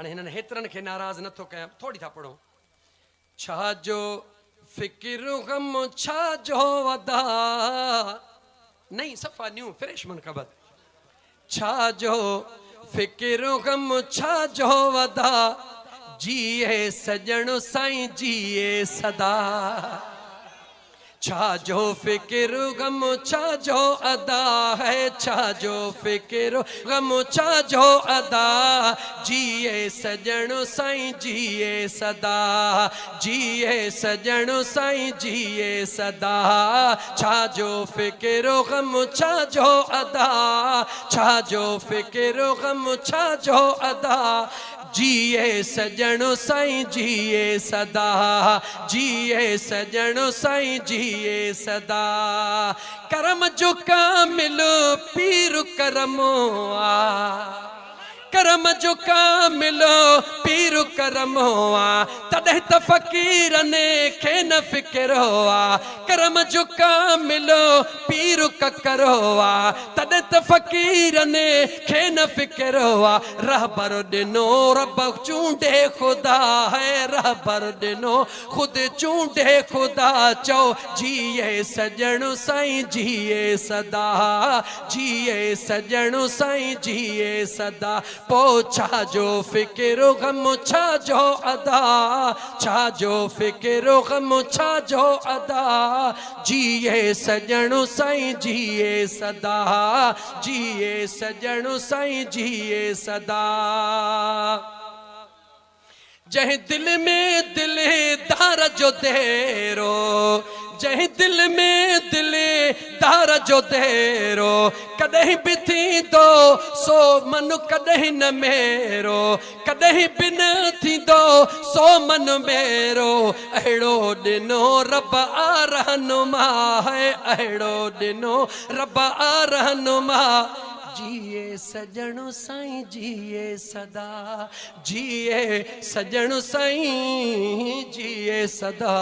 हाणे हिननि हेतिरनि खे नाराज़ नथो कयां, थोड़ी था पढ़ो। छाजो फिक्र गम छाजो वदा, नहीं सफ़ा न्यू फ्रेश मनक़बत। छाजो फिक्र गम छाजो वदा, जिए सजण साईं जिए सदा। छाजो फिक्र गम छाजो अदा है, छाजो फिक्र गम छाजो अदा, जिए सजण साईं जिए सदा, जिए सजण साईं जिए सदा। छाजो फिक्र गम छाजो अदा, छाजो फिक्र गम छाजो अदा, जिए सजण साईं जिए सदा, जिए सजण साईं जिए सदा। करम जो कामिल पीर करमो आ, करम जो कामिल पीर करमो आ, तॾहिं त फ़क़ीरनि खे न फ़िक्रो आ। करम जो कामिल पीर ककरो आ, तॾहिं त फ़क़ीरनि खे न फ़िक्रो आ। रहबर ॾिनो रब चूंडे ख़ुदा है, रहबर ॾिनो ख़ुदि चूंडे ख़ुदा, चओ जिए सजण साईं जिए सदा, जिए सजण साईं जिए सदा। पो छाजो फिक्र गम छाजो अदा, छाजो फिक्र गम छाजो अदा, जिए सजण साईं जिए सदा, जिए सजण साईं जिए सदा। जंहिं दिल में दिलदार जो देरो, जंहिं दिल में दिलदार जो देरो, कॾहिं बि थींदो सो मन कॾहिं न मेरो, कॾहिं बि न थींदो सो मन मेरो। अहिड़ो ॾिनो रब आ रहनुमा है, अहिड़ो ॾिनो रब आ रहनुमा, जिए सजण साईं जिए सदा, जिए सजण साईं जिए सदा।